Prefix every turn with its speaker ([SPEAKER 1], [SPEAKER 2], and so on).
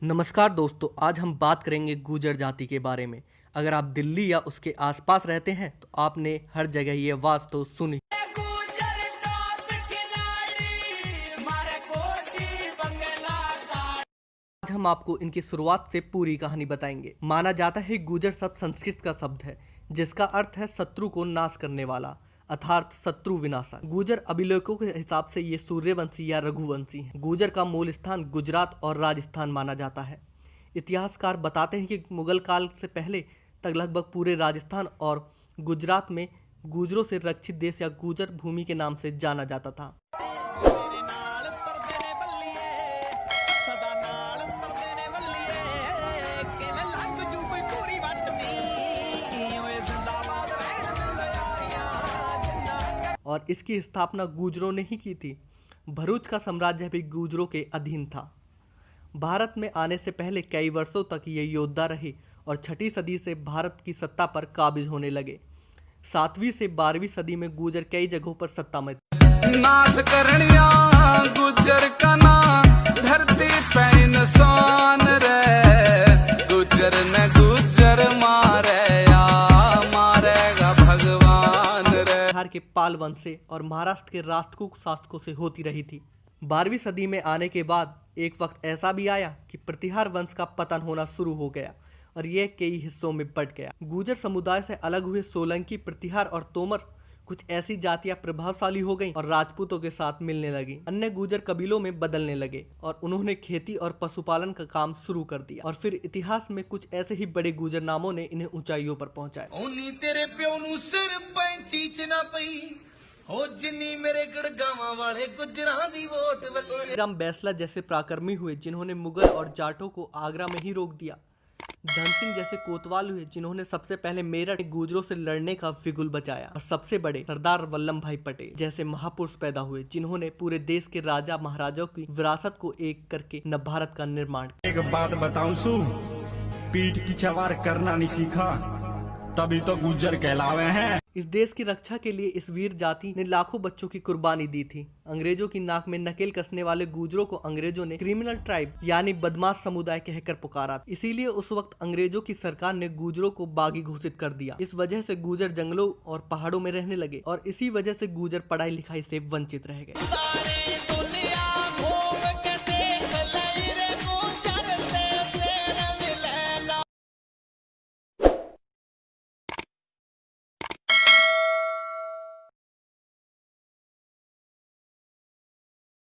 [SPEAKER 1] नमस्कार दोस्तों, आज हम बात करेंगे गुर्जर जाति के बारे में। अगर आप दिल्ली या उसके आसपास रहते हैं तो आपने हर जगह ये आवाज़ तो सुनी। आज हम आपको इनकी शुरुआत से पूरी कहानी बताएंगे। माना जाता है गुर्जर शब्द संस्कृत का शब्द है जिसका अर्थ है शत्रु को नाश करने वाला, अर्थात शत्रु विनाशक। गुर्जर अभिलेखों के हिसाब से ये सूर्यवंशी या रघुवंशी हैं। गुर्जर का मूल स्थान गुजरात और राजस्थान माना जाता है। इतिहासकार बताते हैं कि मुगल काल से पहले तक लगभग पूरे राजस्थान और गुजरात में गुर्जरों से रक्षित देश या गुर्जर भूमि के नाम से जाना जाता था। और इसकी स्थापना गुर्जरों ने ही की थी। भरूच का साम्राज्य भी गुर्जरों के अधीन था। भारत में आने से पहले कई वर्षों तक ये योद्धा रहे और 6वीं सदी से भारत की सत्ता पर काबिज होने लगे। 7वीं से 12वीं सदी में गुर्जर कई जगहों पर सत्ता में
[SPEAKER 2] नाश करनिया गुर्जर का ना धरती पे इंसान रे गुर्जर ने गुर्जर मारे या मारेगा भगवान रे।
[SPEAKER 1] बिहार के पाल वंश से और महाराष्ट्र के राष्ट्रकूट शासकों से होती रही थी। 12वीं सदी में आने के बाद एक वक्त ऐसा भी आया कि प्रतिहार वंश का पतन होना शुरू हो गया और यह कई हिस्सों में बंट गया। गुर्जर समुदाय से अलग हुए सोलंकी, प्रतिहार और तोमर कुछ ऐसी जातियां प्रभावशाली हो गईं और राजपूतों के साथ मिलने लगी। अन्य गुर्जर कबीलों में बदलने लगे और उन्होंने खेती और पशुपालन का काम शुरू कर दिया। और फिर इतिहास में कुछ ऐसे ही बड़े गुर्जर नामों ने इन्हें ऊंचाइयों पर पहुंचाया।
[SPEAKER 2] तेरे प्यो नु सिर पे चीच ना पई हो जिन्नी मेरे गड़गावा वाले गुजरां दी वोट वली।
[SPEAKER 1] राम बैसला जैसे पराक्रमी हुए जिन्होंने मुगल और जाटों को आगरा में ही रोक दिया। धन सिंह जैसे कोतवाल हुए जिन्होंने सबसे पहले मेरठ में गुर्जरों से लड़ने का बिगुल बचाया। और सबसे बड़े सरदार वल्लभ भाई पटेल जैसे महापुरुष पैदा हुए जिन्होंने पूरे देश के राजा महाराजाओं की विरासत को एक करके नव भारत का निर्माण किया।
[SPEAKER 3] एक बात बताऊं सु, पीठ की चवार करना नहीं सीखा तभी तो गुर्जर कहलावे हैं।
[SPEAKER 1] इस देश की रक्षा के लिए इस वीर जाति ने लाखों बच्चों की कुर्बानी दी थी। अंग्रेजों की नाक में नकेल कसने वाले गुर्जरों को अंग्रेजों ने क्रिमिनल ट्राइब यानी बदमाश समुदाय कहकर पुकारा। इसीलिए उस वक्त अंग्रेजों की सरकार ने गुर्जरों को बागी घोषित कर दिया। इस वजह से गुर्जर जंगलों और पहाड़ों में रहने लगे और इसी वजह से गुर्जर पढ़ाई लिखाई से वंचित रह गए।